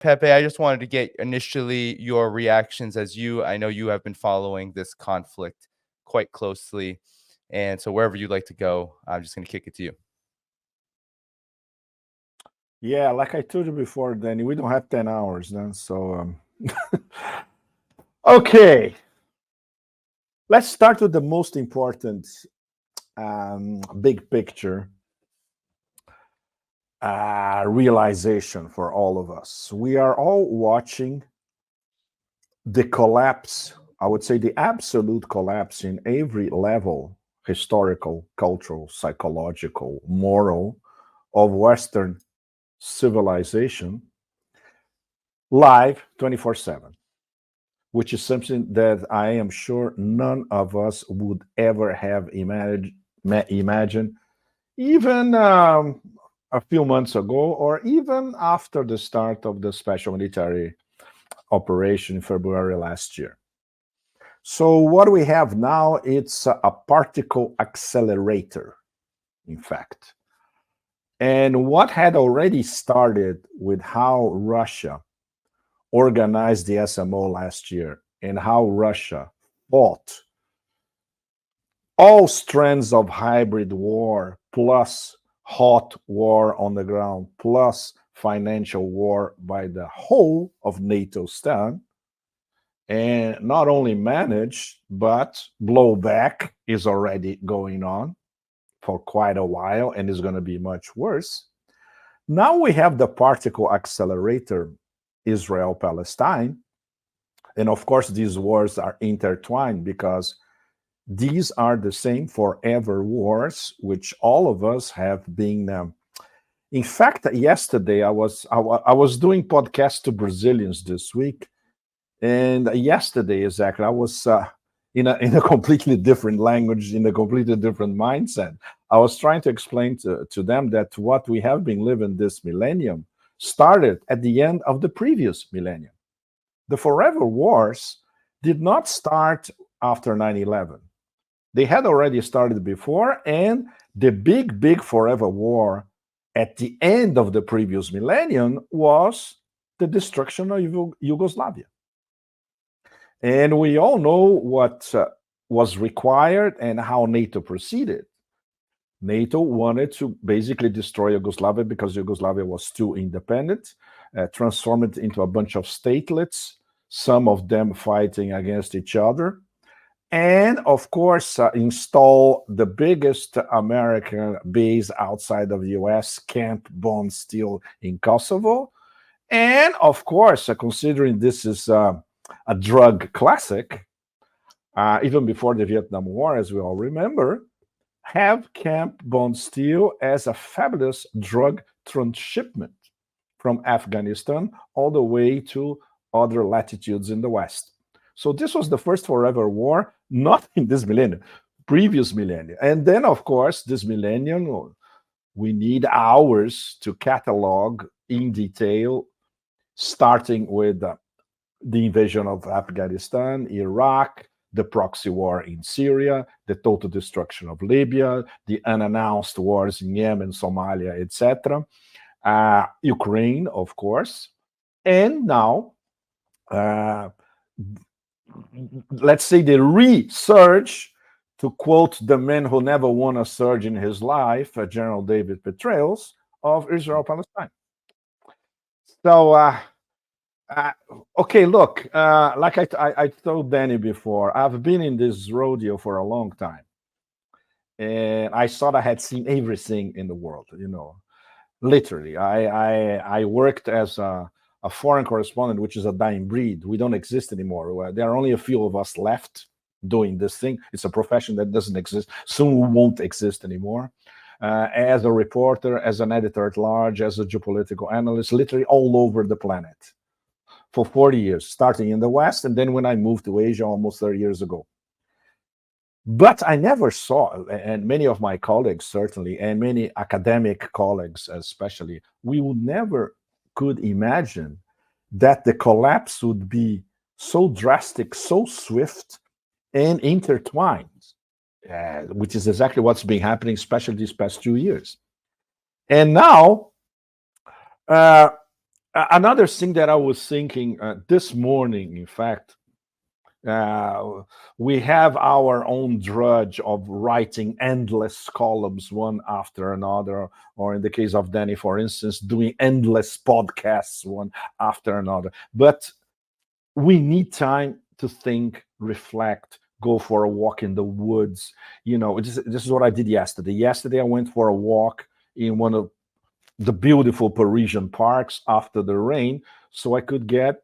Pepe, I just wanted to get initially your reactions as I know you have been following this conflict quite closely. And so wherever you'd like to go, I'm just going to kick it to you. Yeah, like I told you before, Danny, we don't have 10 hours then. So, okay. Let's start with the most important big picture realization for all of us. We are all watching the collapse, I would say the absolute collapse in every level, historical, cultural, psychological, moral, of Western civilization live 24/7, which is something that I am sure none of us would ever have imagined even a few months ago, or even after the start of the special military operation in February last year. So what we have now, it's a particle accelerator, in fact. And what had already started with how Russia organized the SMO last year and how Russia fought all strands of hybrid war, plus hot war on the ground, plus financial war by the whole of NATO stand, and not only managed, but blowback is already going on for quite a while and is going to be much worse. Now we have the particle accelerator, Israel Palestine. And of course, these wars are intertwined because these are the same forever wars, which all of us have been. In fact, yesterday I was doing podcasts to Brazilians this week, and yesterday exactly I was in a completely different language, in a completely different mindset. I was trying to explain to them that what we have been living this millennium started at the end of the previous millennium. The forever wars did not start after 9/11. They had already started before, and the big forever war at the end of the previous millennium was the destruction of Yugoslavia. And we all know what was required and how NATO proceeded. NATO wanted to basically destroy Yugoslavia because Yugoslavia was too independent, transform it into a bunch of statelets, some of them fighting against each other, and of course install the biggest American base outside of the US, Camp Bondsteel in Kosovo. And of course, considering this is a drug classic, even before the Vietnam War, as we all remember, have Camp Bondsteel as a fabulous drug transshipment from Afghanistan all the way to other latitudes in the West. So this was the first forever war, not in this millennium, previous millennium. And then, of course, this millennium, we need hours to catalog in detail, starting with the invasion of Afghanistan, Iraq, the proxy war in Syria, the total destruction of Libya, the unannounced wars in Yemen, Somalia, etc., Ukraine, of course, and now, let's say the resurge, to quote the man who never won a surge in his life, General David Petraeus, of Israel-Palestine. So, okay, look, like I told Danny before, I've been in this rodeo for a long time. And I thought I had seen everything in the world, literally. I worked as a foreign correspondent, which is a dying breed. We don't exist anymore. There are only a few of us left doing this thing. It's a profession that doesn't exist. Soon won't exist anymore. As a reporter, as an editor at large, as a geopolitical analyst, literally all over the planet for 40 years, starting in the West, and then when I moved to Asia almost 30 years ago. But I never saw, and many of my colleagues certainly, and many academic colleagues especially, we would never could imagine that the collapse would be so drastic, so swift, and intertwined, which is exactly what's been happening, especially these past 2 years. And now, Another thing that I was thinking this morning, in fact, uh, we have our own drudge of writing endless columns one after another, or in the case of Danny, for instance, doing endless podcasts one after another. But we need time to think, reflect, go for a walk in the woods. This is what I did yesterday. Yesterday, I went for a walk in one of the beautiful Parisian parks after the rain, so I could get,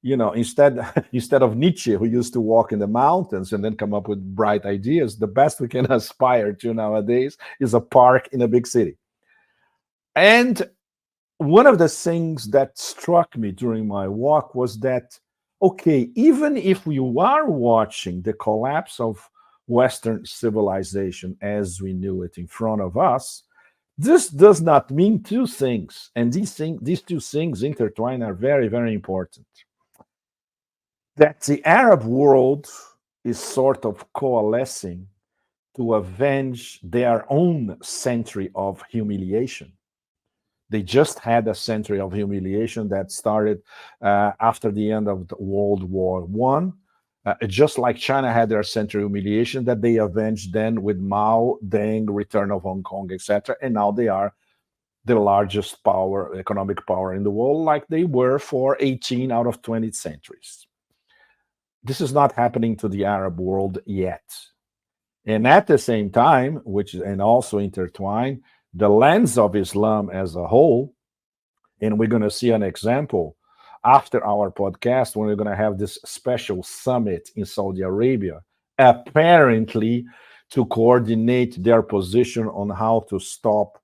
instead instead of Nietzsche, who used to walk in the mountains and then come up with bright ideas, the best we can aspire to nowadays is a park in a big city. And one of the things that struck me during my walk was that, okay, even if we are watching the collapse of Western civilization as we knew it in front of us, this does not mean two things. And these two things intertwine are very, very important. That the Arab world is sort of coalescing to avenge their own century of humiliation. They just had a century of humiliation that started after the end of the World War One. Just like China had their century of humiliation that they avenged then with Mao, Deng, return of Hong Kong, etc. And now they are the largest power, economic power in the world, like they were for 18 out of 20 centuries. This is not happening to the Arab world yet. And at the same time, and also intertwined, the lens of Islam as a whole, and we're going to see an example after our podcast when we're going to have this special summit in Saudi Arabia, apparently to coordinate their position on how to stop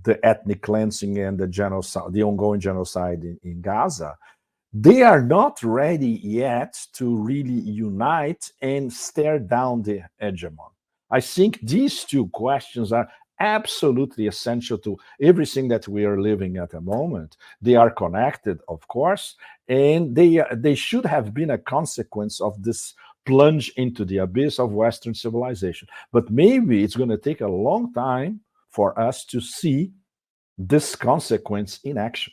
the ethnic cleansing and the genocide, the ongoing genocide in Gaza. They are not ready yet to really unite and stare down the hegemon. I think these two questions are absolutely essential to everything that we are living at the moment. They are connected, of course, and they should have been a consequence of this plunge into the abyss of Western civilization. But maybe it's going to take a long time for us to see this consequence in action.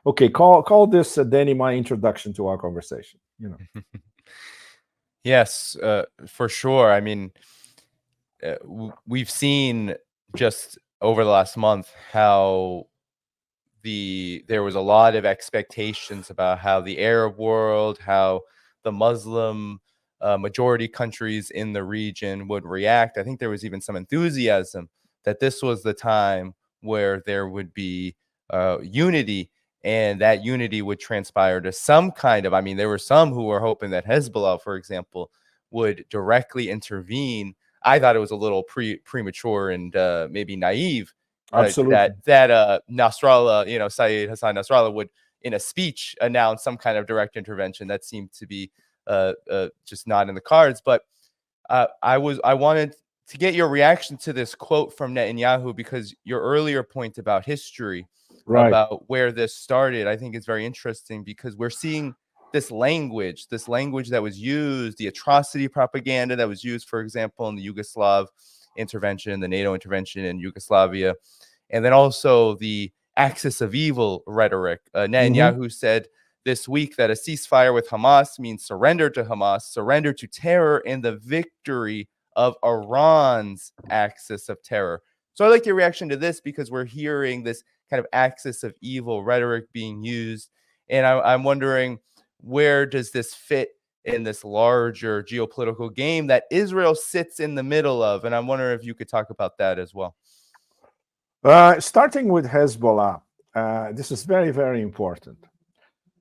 Okay, call this Danny my introduction to our conversation. Yes, for sure. I mean, we've seen just over the last month how there was a lot of expectations about how the Arab world, how the Muslim majority countries in the region would react. I think there was even some enthusiasm that this was the time where there would be unity, and that unity would transpire to some kind of, I mean, there were some who were hoping that Hezbollah, for example, would directly intervene. I thought it was a little premature and maybe naive Absolutely. that Nasrallah, Saeed Hassan Nasrallah would, in a speech, announce some kind of direct intervention. That seemed to be just not in the cards. But I wanted to get your reaction to this quote from Netanyahu, because your earlier point about history, Right. about where this started, I think is very interesting, because we're seeing this language that was used, the atrocity propaganda that was used, for example, in the Yugoslav intervention, the NATO intervention in Yugoslavia, and then also the axis of evil rhetoric. Netanyahu said this week that a ceasefire with Hamas means surrender to Hamas, surrender to terror, and the victory of Iran's axis of terror. So I'd like your reaction to this, because we're hearing this kind of axis of evil rhetoric being used. And I'm wondering, where does this fit in this larger geopolitical game that Israel sits in the middle of? And I'm wondering if you could talk about that as well. Starting with Hezbollah, this is very, very important.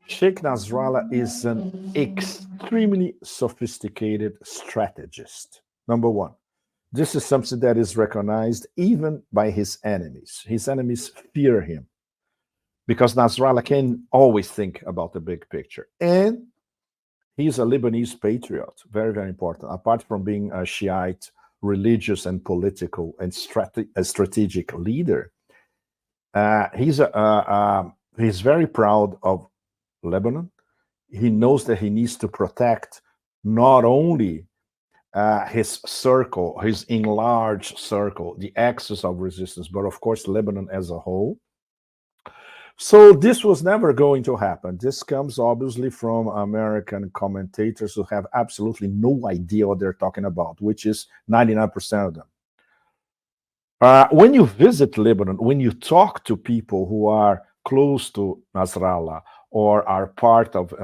Sheikh Nasrallah is an extremely sophisticated strategist. Number one, this is something that is recognized even by his enemies. His enemies fear him because Nasrallah can always think about the big picture. And he's a Lebanese patriot, very, very important. Apart from being a Shiite religious and political and strategic leader, he's very proud of Lebanon. He knows that he needs to protect not only his circle, his enlarged circle, the axis of resistance, but of course Lebanon as a whole. So this was never going to happen. This comes obviously from American commentators who have absolutely no idea what they're talking about, which is 99% of them. When you visit Lebanon, when you talk to people who are close to Nasrallah or are part of,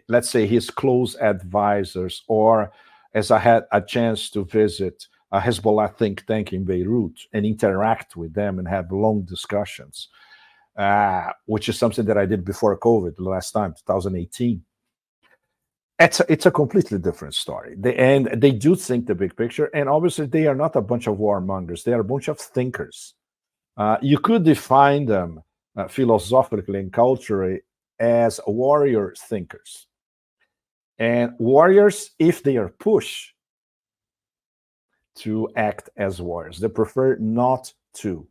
let's say, his close advisors, or as I had a chance to visit a Hezbollah think tank in Beirut and interact with them and have long discussions, which is something that I did before COVID the last time, 2018. It's a completely different story. And they do think the big picture. And obviously, they are not a bunch of warmongers. They are a bunch of thinkers. You could define them philosophically and culturally as warrior thinkers. And warriors, if they are pushed to act as warriors, they prefer not to.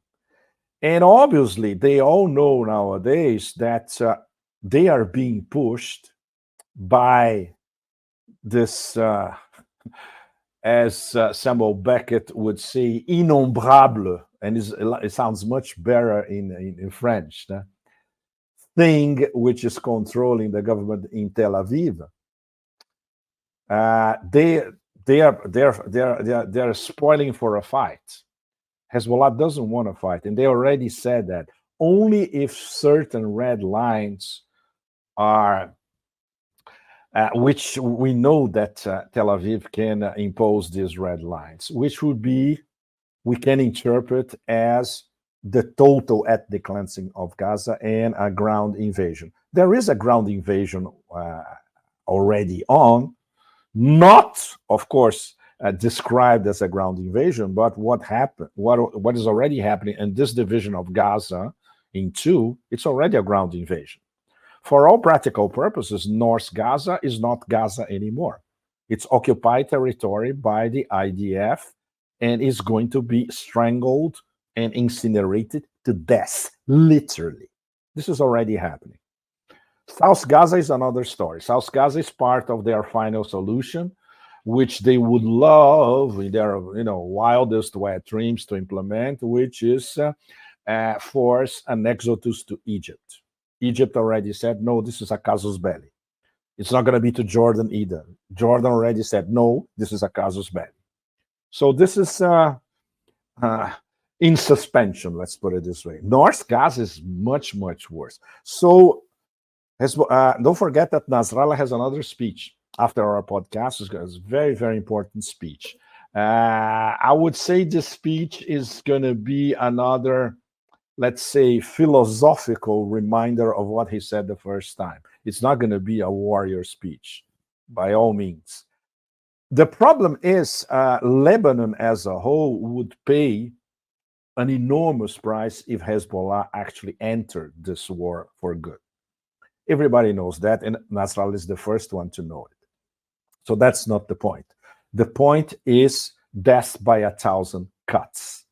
And obviously, they all know nowadays that they are being pushed by this, as Samuel Beckett would say, innombrable, and it sounds much better in French, thing which is controlling the government in Tel Aviv. They are spoiling for a fight. Hezbollah doesn't want to fight, and they already said that only if certain red lines are, which we know that Tel Aviv can impose these red lines, which would be, we can interpret as the total ethnic cleansing of Gaza and a ground invasion. There is a ground invasion already on, not, of course, described as a ground invasion, but what happened, what is already happening in this division of Gaza in two, it's already a ground invasion. For all practical purposes, North Gaza is not Gaza anymore. It's occupied territory by the IDF and is going to be strangled and incinerated to death, literally. This is already happening. South Gaza is another story. South Gaza is part of their final solution, which they would love in their wildest wet dreams to implement, which is force an exodus to Egypt. Egypt already said, no, this is a casus belli. It's not going to be to Jordan either. Jordan already said, no, this is a casus belli. So this is in suspension, let's put it this way. North Gaza is much, much worse. So don't forget that Nasrallah has another speech after our podcast. It's a very, very important speech. I would say this speech is going to be another, let's say, philosophical reminder of what he said the first time. It's not going to be a warrior speech, by all means. The problem is Lebanon as a whole would pay an enormous price if Hezbollah actually entered this war for good. Everybody knows that, and Nasrallah is the first one to know it. So that's not the point. The point is death by 1,000 cuts.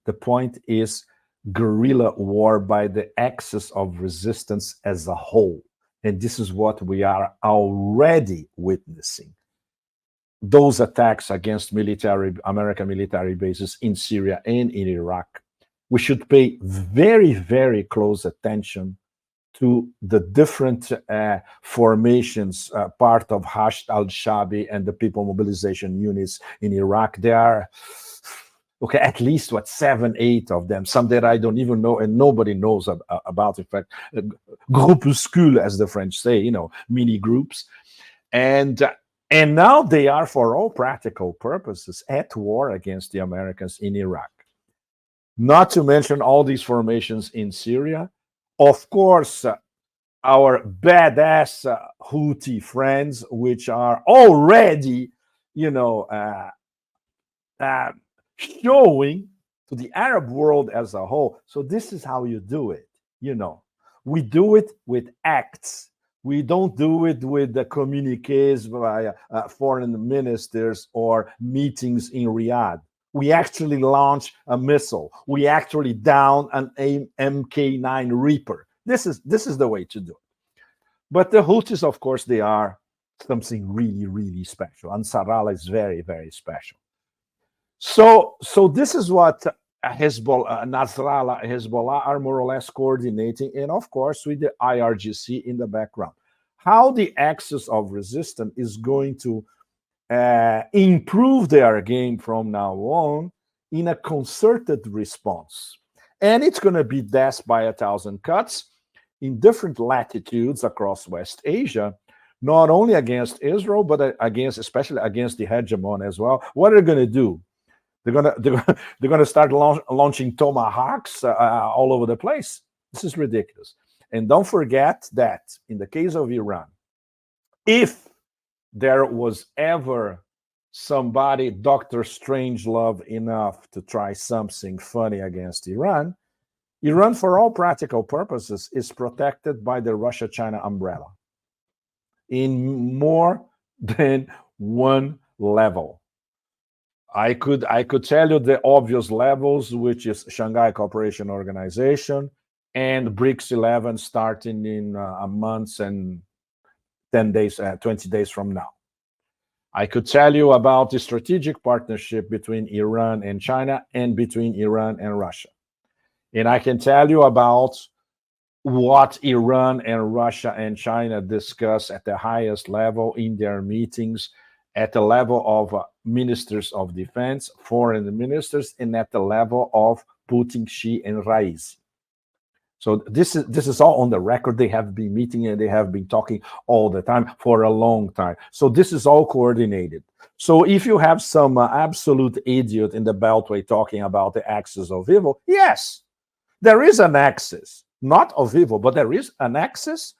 The point is guerrilla war by the axis of resistance as a whole. And this is what we are already witnessing. Those attacks against American military bases in Syria and in Iraq. We should pay very, very close attention to the different formations, part of Hashd al-Shabi and the People Mobilization Units in Iraq. There are, okay, at least 7, 8 of them, some that I don't even know and nobody knows about. In fact, groupuscule, as the French say, mini groups. And now they are, for all practical purposes, at war against the Americans in Iraq. Not to mention all these formations in Syria. Of course, our badass Houthi friends, which are already, showing to the Arab world as a whole. So this is how you do it. We do it with acts. We don't do it with the communiques by foreign ministers or meetings in Riyadh. We actually launch a missile. We actually down an MK9 Reaper. This is the way to do it. But the Houthis, of course, they are something really, really special. Ansarallah is very, very special. So this is what Hezbollah, Nasrallah, Hezbollah are more or less coordinating, and of course with the IRGC in the background. How the axis of resistance is going to improve their game from now on in a concerted response. And it's going to be death by 1,000 cuts in different latitudes across West Asia, not only against Israel, but especially against the hegemon as well. What are they going to do? They're gonna start launching tomahawks all over the place. This is ridiculous. And don't forget that in the case of Iran, if there was ever somebody Dr. Strangelove enough to try something funny against Iran, Iran, for all practical purposes, is protected by the Russia-China umbrella in more than one level. I could tell you the obvious levels, which is Shanghai Cooperation Organization and BRICS 11 starting in a month and 10 days, 20 days from now. I could tell you about the strategic partnership between Iran and China and between Iran and Russia. And I can tell you about what Iran and Russia and China discuss at the highest level in their meetings, at the level of ministers of defense, foreign ministers, and at the level of Putin, Xi, and Raisi. So this is all on the record. They have been meeting and they have been talking all the time for a long time. So this is all coordinated. So if you have some absolute idiot in the Beltway talking about the axis of evil, yes, there is an axis, not of evil, but there is an axis.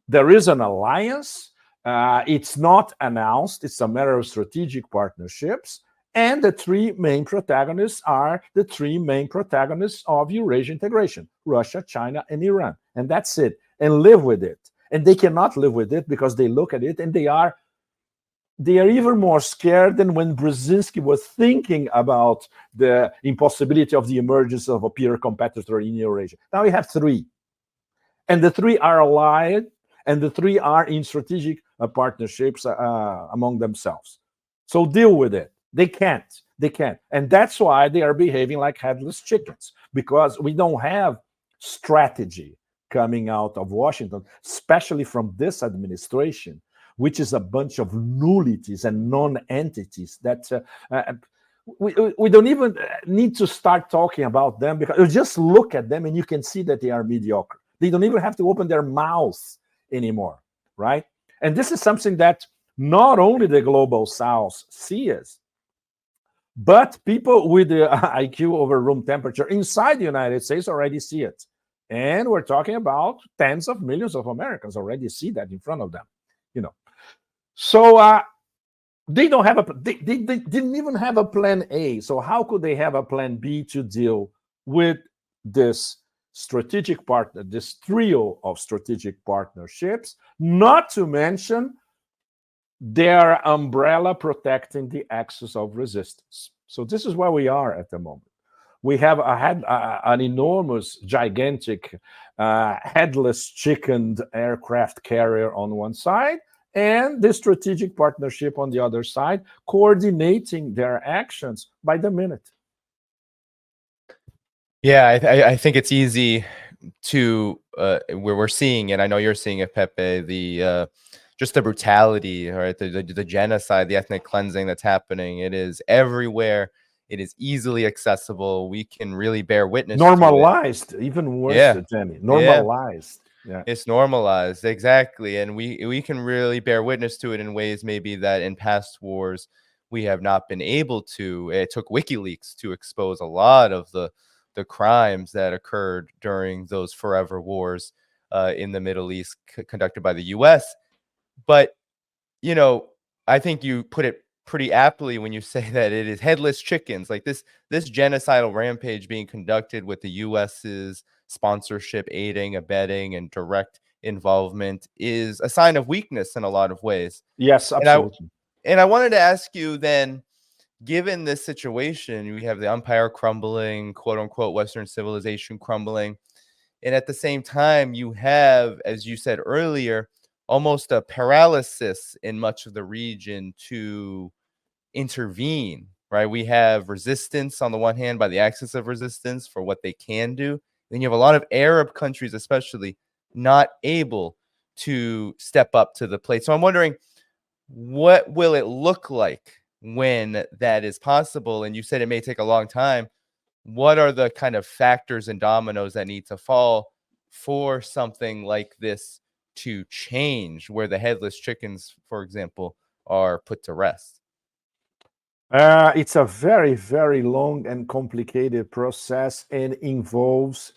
There is an alliance. It's not announced. It's a matter of strategic partnerships. And the three main protagonists are the three main protagonists of Eurasian integration: Russia, China, and Iran. And that's it. And live with it. And they cannot live with it because they look at it and they are even more scared than when Brzezinski was thinking about the impossibility of the emergence of a peer competitor in Eurasia. Now we have three. And the three are allied, and the three are in strategic partnerships among themselves. So deal with it. They can't. And that's why they are behaving like headless chickens, because we don't have strategy coming out of Washington, especially from this administration, which is a bunch of nullities and non-entities that we don't even need to start talking about them, because you just look at them and you can see that they are mediocre. They don't even have to open their mouths anymore, right? And this is something that not only the global South sees, but people with the IQ over room temperature inside the United States already see it. And we're talking about tens of millions of Americans already see that in front of them, So they don't have they didn't even have a plan A. So how could they have a plan B to deal with this strategic partner, this trio of strategic partnerships, not to mention their umbrella protecting the axis of resistance? So this is where we are at the moment. We have an enormous, gigantic, headless chickened aircraft carrier on one side, and the strategic partnership on the other side, coordinating their actions by the minute. Yeah, I think it's easy to where we're seeing it. I know you're seeing it, Pepe. The just the brutality, right? The genocide, the ethnic cleansing that's happening. It is everywhere. It is easily accessible. We can really bear witness. Normalized, to it. Even worse, Jenny. Normalized. Yeah, it's normalized, exactly, and we can really bear witness to it in ways maybe that in past wars we have not been able to. It took WikiLeaks to expose a lot of the crimes that occurred during those forever wars in the Middle East conducted by the U.S. But I think you put it pretty aptly when you say that it is headless chickens, like this genocidal rampage being conducted with the U.S.'s sponsorship, aiding, abetting, and direct involvement is a sign of weakness in a lot of ways. Yes, absolutely. And I wanted to ask you then, given this situation, we have the empire crumbling, quote unquote, Western civilization crumbling. And at the same time, you have, as you said earlier, almost a paralysis in much of the region to intervene, right? We have resistance on the one hand by the axis of resistance for what they can do. Then you have a lot of Arab countries, especially, not able to step up to the plate. So I'm wondering, what will it look like when that is possible? And you said it may take a long time. What are the kind of factors and dominoes that need to fall for something like this to change, where the headless chickens, for example, are put to rest? It's a very, very long and complicated process and involves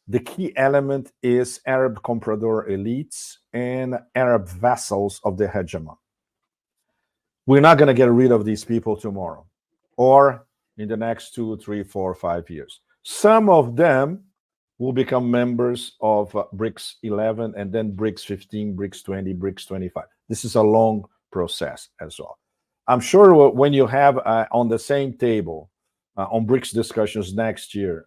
the key element is Arab comprador elites and Arab vassals of the hegemon. We're not going to get rid of these people tomorrow or in the next 2, 3, 4, 5 years. Some of them will become members of BRICS 11 and then BRICS 15, BRICS 20, BRICS 25. This is a long process as well. I'm sure when you have on the same table on BRICS discussions next year,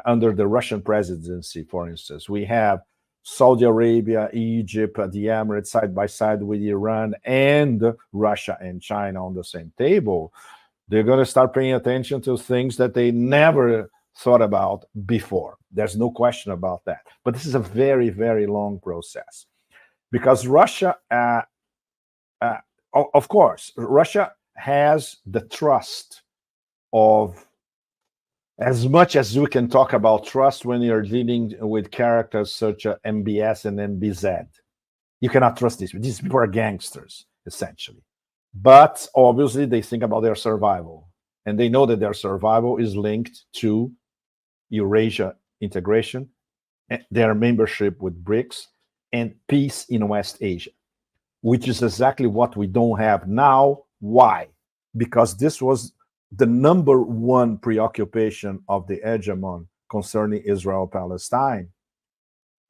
under the Russian presidency, for instance, we have Saudi Arabia, Egypt, the Emirates side by side with Iran and Russia and China on the same table. They're going to start paying attention to things that they never thought about before. There's no question about that. But this is a very, very long process because Russia, of course, Russia has the trust of, as much as we can talk about trust when you're dealing with characters such as MBS and MBZ. You cannot trust these. These people are gangsters, essentially. But obviously, they think about their survival. And they know that their survival is linked to Eurasia integration, their membership with BRICS, and peace in West Asia, which is exactly what we don't have now. Why? Because this was the number one preoccupation of the hegemon concerning Israel-Palestine.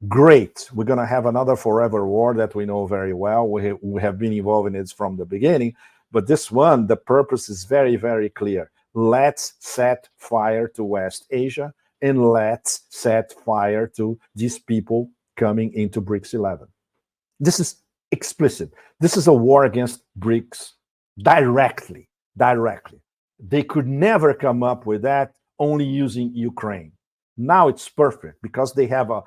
Great. We're going to have another forever war that we know very well. We have been involved in it from the beginning. But this one, the purpose is very, very clear. Let's set fire to West Asia and let's set fire to these people coming into BRICS 11. This is explicit. This is a war against BRICS directly. They could never come up with that only using Ukraine. Now it's perfect because they have a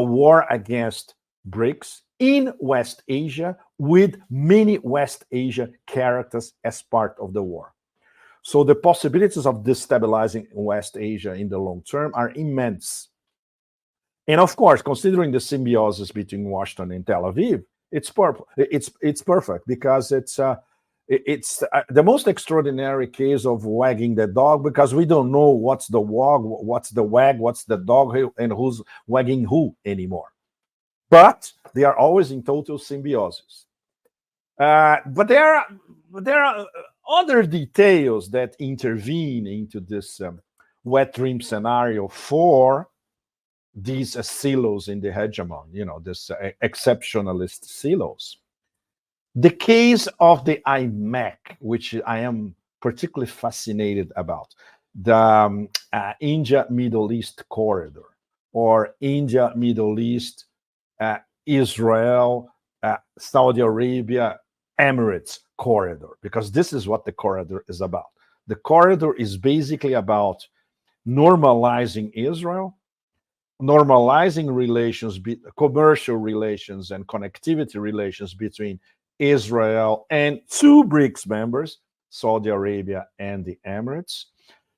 war against BRICS in West Asia with many West Asia characters as part of the war. So the possibilities of destabilizing West Asia in the long term are immense. And of course, considering the symbiosis between Washington and Tel Aviv, it's perfect because it's the most extraordinary case of wagging the dog because we don't know what's the wag, what's the wag, what's the dog, and who's wagging who anymore. But they are always in total symbiosis. But there are other details that intervene into this wet dream scenario for these silos in the hegemon, this exceptionalist silos. The case of the IMEC, which I am particularly fascinated about, the India-Middle East corridor, or India-Middle East, Israel, Saudi Arabia, Emirates corridor, because this is what the corridor is about. The corridor is basically about normalizing Israel, normalizing relations, commercial relations and connectivity relations between Israel and two BRICS members, Saudi Arabia and the Emirates,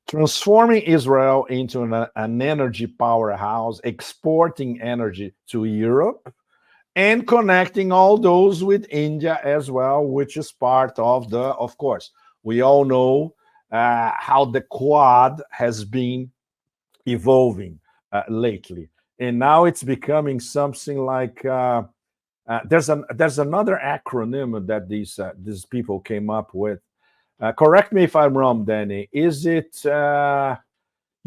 transforming Israel into an energy powerhouse, exporting energy to Europe, and connecting all those with India as well, which is part of of course, we all know how the Quad has been evolving lately. And now it's becoming something like there's another acronym that these people came up with. Correct me if I'm wrong, Danny. Is it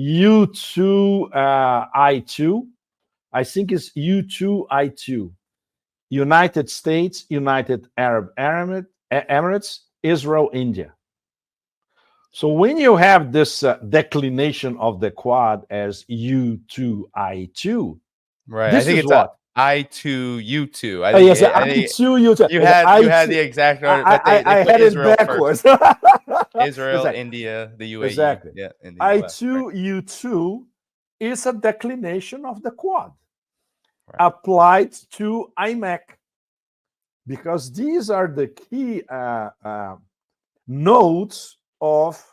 U2I2? I think it's U2I2. United States, United Arab Emirates, Israel, India. So when you have this declination of the Quad as U2I2, Right. This I think is it's what? I two, you two. Yes, I two, you two. You had the exact order, but they I put had Israel it backwards. first. Israel, Exactly. India, the UAE, Exactly. yeah, and the I US. Right, two, you two is a declination of the Quad right. applied to IMEC, because these are the key nodes of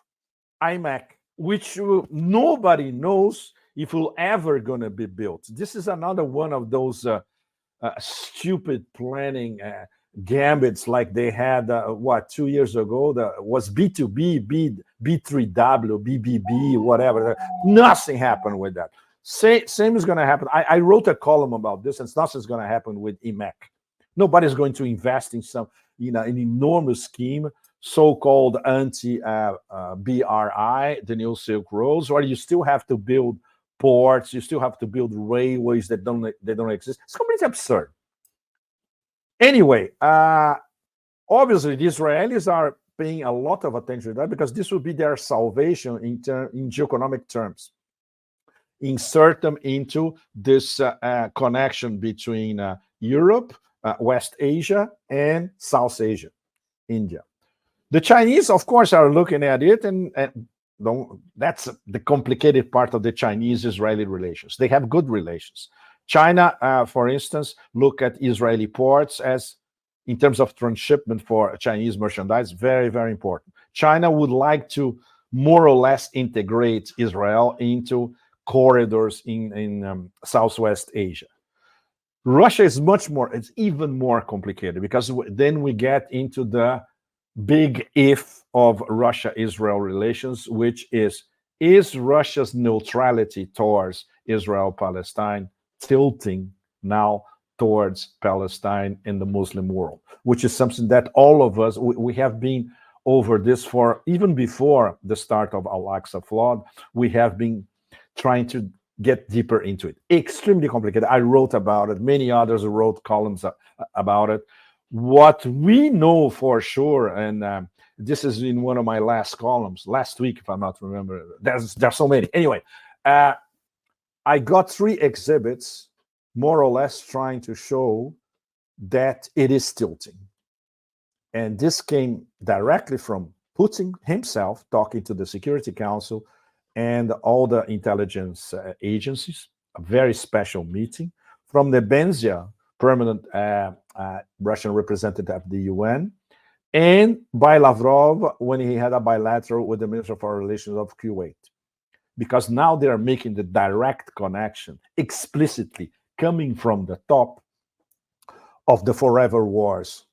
IMEC, which nobody knows if will ever going to be built. This is another one of those stupid planning gambits like they had 2 years ago. That was B2B, B3W, BBB, whatever. Nothing happened with that. Same is going to happen. I wrote a column about this, and nothing's going to happen with IMEC. Nobody's going to invest in an enormous scheme, so-called anti-BRI, the New Silk Roads, where you still have to build ports, you still have to build railways that don't exist. It's completely absurd. Anyway, obviously the Israelis are paying a lot of attention to that, because this will be their salvation in geoeconomic terms. Insert them into this connection between Europe, West Asia, and South Asia, India. The Chinese, of course, are looking at it, and that's the complicated part of the Chinese-Israeli relations. They have good relations. China, for instance, look at Israeli ports as, in terms of transshipment for Chinese merchandise, very, very important. China would like to more or less integrate Israel into corridors in Southwest Asia. Russia is it's even more complicated, because then we get into the big if of Russia-Israel relations, which is Russia's neutrality towards Israel-Palestine tilting now towards Palestine in the Muslim world, which is something that all of us, we have been over this for, even before the start of Al-Aqsa flood, we have been trying to get deeper into it. Extremely complicated. I wrote about it. Many others wrote columns about it. What we know for sure, and this is in one of my last columns, last week, if I'm not remembering, there's so many. Anyway, I got 3 exhibits, more or less trying to show that it is tilting. And this came directly from Putin himself, talking to the Security Council and all the intelligence agencies, a very special meeting, from the Benzia, permanent Russian representative at the UN, and by Lavrov when he had a bilateral with the Minister of Foreign Relations of Kuwait. Because now they are making the direct connection, explicitly coming from the top, of the forever wars.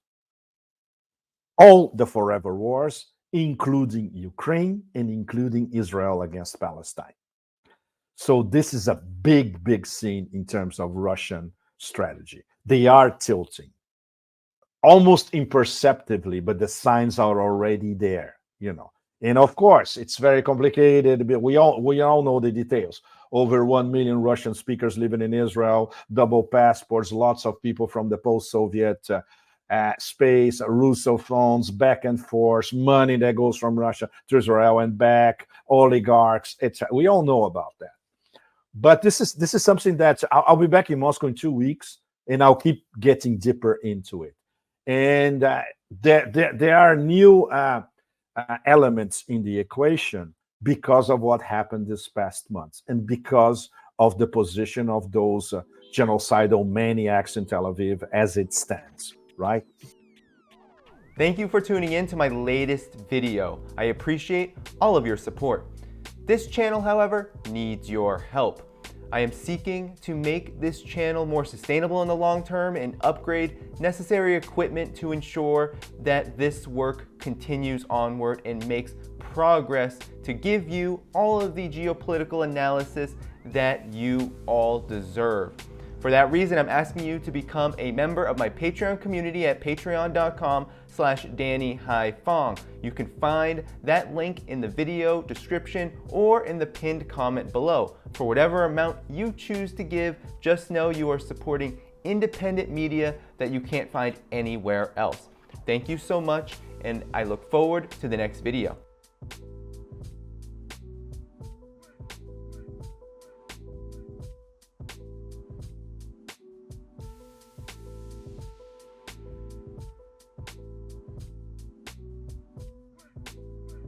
All the forever wars, including Ukraine and including Israel against Palestine. So this is a big, big scene in terms of Russian strategy. They are tilting, almost imperceptibly, but the signs are already there, And of course, it's very complicated. But we all know the details. Over 1 million Russian speakers living in Israel, double passports, lots of people from the post-Soviet space, Russophones, back and forth, money that goes from Russia to Israel and back, oligarchs, etc. We all know about that. But this is something that I'll be back in Moscow in 2 weeks, and I'll keep getting deeper into it. And there are new elements in the equation because of what happened this past month, and because of the position of those genocidal maniacs in Tel Aviv as it stands, right? Thank you for tuning in to my latest video. I appreciate all of your support. This channel, however, needs your help. I am seeking to make this channel more sustainable in the long term and upgrade necessary equipment to ensure that this work continues onward and makes progress to give you all of the geopolitical analysis that you all deserve. For that reason, I'm asking you to become a member of my Patreon community at patreon.com/DannyDhaiphong. You can find that link in the video description or in the pinned comment below. For whatever amount you choose to give, just know you are supporting independent media that you can't find anywhere else. Thank you so much, and I look forward to the next video.